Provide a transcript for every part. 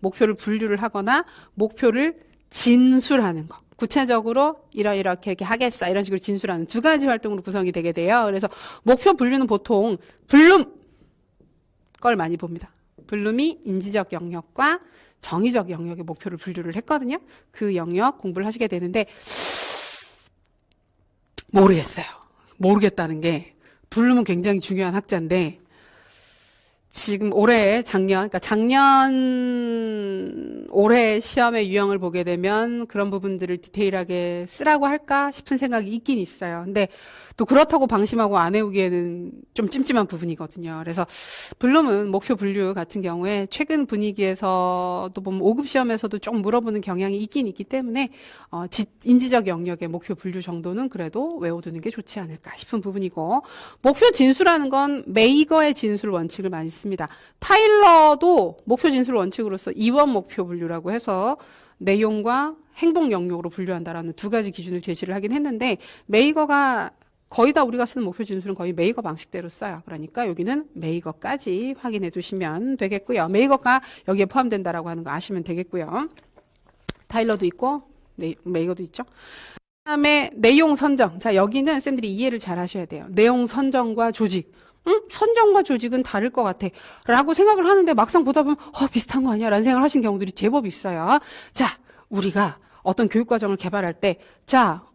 목표를 분류를 하거나 목표를 진술하는 거. 구체적으로 이렇게 하겠어 이런 식으로 진술하는 두 가지 활동으로 구성이 되게 돼요. 그래서 목표 분류는 보통 블룸 걸 많이 봅니다. 블룸이 인지적 영역과 정의적 영역의 목표를 분류를 했거든요. 그 영역 공부를 하시게 되는데 모르겠어요. 모르겠다는 게 블룸은 굉장히 중요한 학자인데 지금 그러니까 작년 올해 시험의 유형을 보게 되면 그런 부분들을 디테일하게 쓰라고 할까 싶은 생각이 있긴 있어요. 근데 또 그렇다고 방심하고 안 외우기에는 좀 찜찜한 부분이거든요. 그래서 블룸은 목표 분류 같은 경우에 최근 분위기에서도 보면 5급 시험에서도 좀 물어보는 경향이 있긴 있기 때문에 인지적 영역의 목표 분류 정도는 그래도 외워두는 게 좋지 않을까 싶은 부분이고, 목표 진수라는 건 메이거의 진술 원칙을 많이 씁니다. 타일러도 목표 진술 원칙으로서 이원 목표 분류라고 해서 내용과 행동 영역으로 분류한다라는 두 가지 기준을 제시를 하긴 했는데, 메이거가 거의 다 우리가 쓰는 목표 진술은 거의 메이거 방식대로 써요. 그러니까 여기는 메이거까지 확인해 두시면 되겠고요. 메이거가 여기에 포함된다라고 하는 거 아시면 되겠고요. 타일러도 있고 메이거도 있죠. 그다음에 내용 선정. 자, 여기는 쌤들이 이해를 잘 하셔야 돼요. 내용 선정과 조직. 선정과 조직은 다를 것 같아 라고 생각을 하는데 막상 보다 보면 비슷한 거 아니야? 라는 생각을 하신 경우들이 제법 있어요. 자, 우리가 어떤 교육과정을 개발할 때 그러니까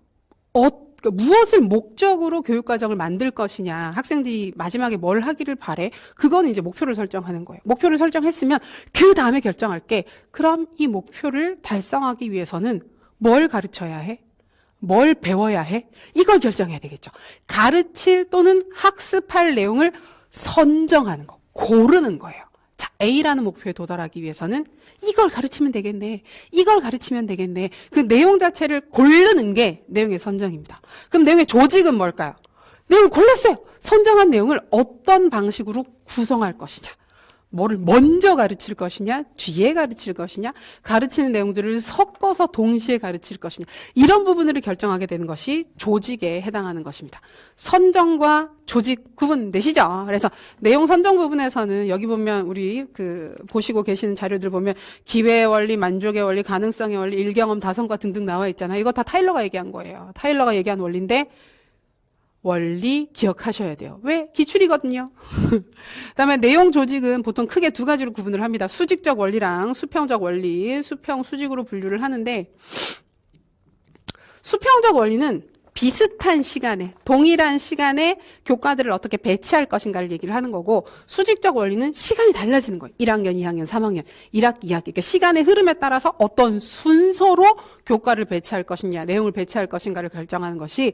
무엇을 목적으로 교육과정을 만들 것이냐, 학생들이 마지막에 뭘 하기를 바래, 그건 이제 목표를 설정하는 거예요. 목표를 설정했으면 그 다음에 결정할게. 그럼 이 목표를 달성하기 위해서는 뭘 가르쳐야 해? 뭘 배워야 해? 이걸 결정해야 되겠죠. 가르칠 또는 학습할 내용을 선정하는 거, 고르는 거예요. 자, A라는 목표에 도달하기 위해서는 이걸 가르치면 되겠네. 이걸 가르치면 되겠네. 그 내용 자체를 고르는 게 내용의 선정입니다. 그럼 내용의 조직은 뭘까요? 내용을 골랐어요. 선정한 내용을 어떤 방식으로 구성할 것이냐. 뭐를 먼저 가르칠 것이냐, 뒤에 가르칠 것이냐, 가르치는 내용들을 섞어서 동시에 가르칠 것이냐, 이런 부분을 결정하게 되는 것이 조직에 해당하는 것입니다. 선정과 조직 구분되시죠? 그래서 내용 선정 부분에서는 여기 보면 우리 보시고 계시는 자료들 보면 기회의 원리, 만족의 원리, 가능성의 원리, 일경험, 다성과 등등 나와 있잖아요. 이거 다 타일러가 얘기한 거예요. 타일러가 얘기한 원리인데 원리 기억하셔야 돼요. 왜? 기출이거든요. 그다음에 내용 조직은 보통 크게 두 가지로 구분을 합니다. 수직적 원리랑 수평적 원리, 수평, 수직으로 분류를 하는데, 수평적 원리는 비슷한 시간에, 동일한 시간에 교과들을 어떻게 배치할 것인가를 얘기를 하는 거고, 수직적 원리는 시간이 달라지는 거예요. 1학년, 2학년, 3학년, 1학기, 2학기. 그러니까 시간의 흐름에 따라서 어떤 순서로 교과를 배치할 것이냐, 내용을 배치할 것인가를 결정하는 것이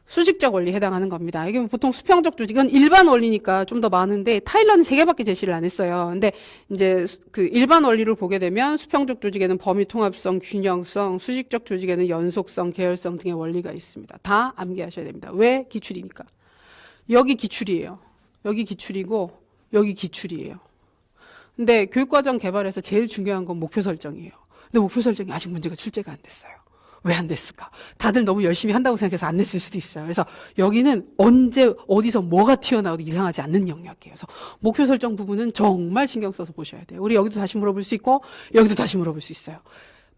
수직적 원리에 해당하는 겁니다. 이게 보통 수평적 조직은 일반 원리니까 좀 더 많은데 타일러는 3개밖에 제시를 안 했어요. 근데 이제 그 일반 원리를 보게 되면 수평적 조직에는 범위 통합성, 균형성, 수직적 조직에는 연속성, 계열성 등의 원리가 있습니다. 다 암기하셔야 됩니다. 왜? 기출이니까. 여기 기출이에요. 여기 기출이고 여기 기출이에요. 근데 교육과정 개발에서 제일 중요한 건 목표 설정이에요. 근데 목표 설정이 아직 문제가 출제가 안 됐어요. 왜 안 됐을까? 다들 너무 열심히 한다고 생각해서 안 냈을 수도 있어요. 그래서 여기는 언제 어디서 뭐가 튀어나와도 이상하지 않는 영역이에요. 그래서 목표 설정 부분은 정말 신경 써서 보셔야 돼요. 우리 여기도 다시 물어볼 수 있고 여기도 다시 물어볼 수 있어요.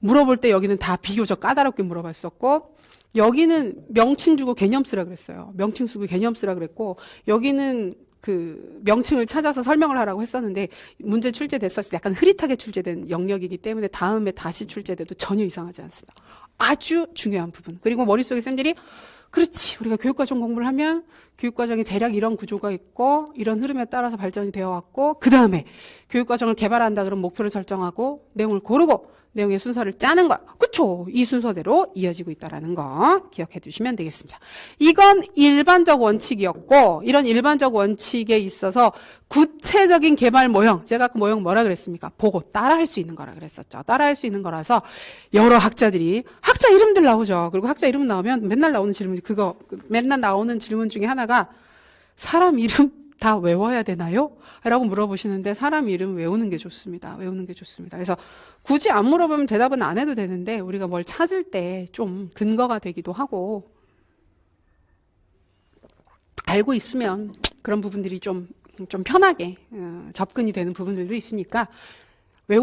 물어볼 때 여기는 다 비교적 까다롭게 물어봤었고, 여기는 명칭 주고 개념 쓰라 그랬어요. 명칭 쓰고 개념 쓰라 그랬고, 여기는 그 명칭을 찾아서 설명을 하라고 했었는데 문제 출제됐었을 때 약간 흐릿하게 출제된 영역이기 때문에 다음에 다시 출제돼도 전혀 이상하지 않습니다. 아주 중요한 부분. 그리고 머릿속에 쌤들이 그렇지, 우리가 교육과정 공부를 하면 교육과정이 대략 이런 구조가 있고 이런 흐름에 따라서 발전이 되어 왔고, 그 다음에 교육과정을 개발한다 그러면 목표를 설정하고 내용을 고르고 내용의 순서를 짜는 거야. 그쵸? 이 순서대로 이어지고 있다는 거 기억해 두시면 되겠습니다. 이건 일반적 원칙이었고, 이런 일반적 원칙에 있어서 구체적인 개발 모형, 제가 그 모형 뭐라 그랬습니까? 보고 따라할 수 있는 거라 그랬었죠. 따라할 수 있는 거라서 여러 학자들이 학자 이름들 나오죠. 그리고 학자 이름 나오면 맨날 나오는 질문 중에 하나가 사람 이름 다 외워야 되나요? 라고 물어보시는데, 사람 이름 외우는 게 좋습니다. 외우는 게 좋습니다. 그래서 굳이 안 물어보면 대답은 안 해도 되는데 우리가 뭘 찾을 때 좀 근거가 되기도 하고, 알고 있으면 그런 부분들이 좀 편하게 접근이 되는 부분들도 있으니까 외우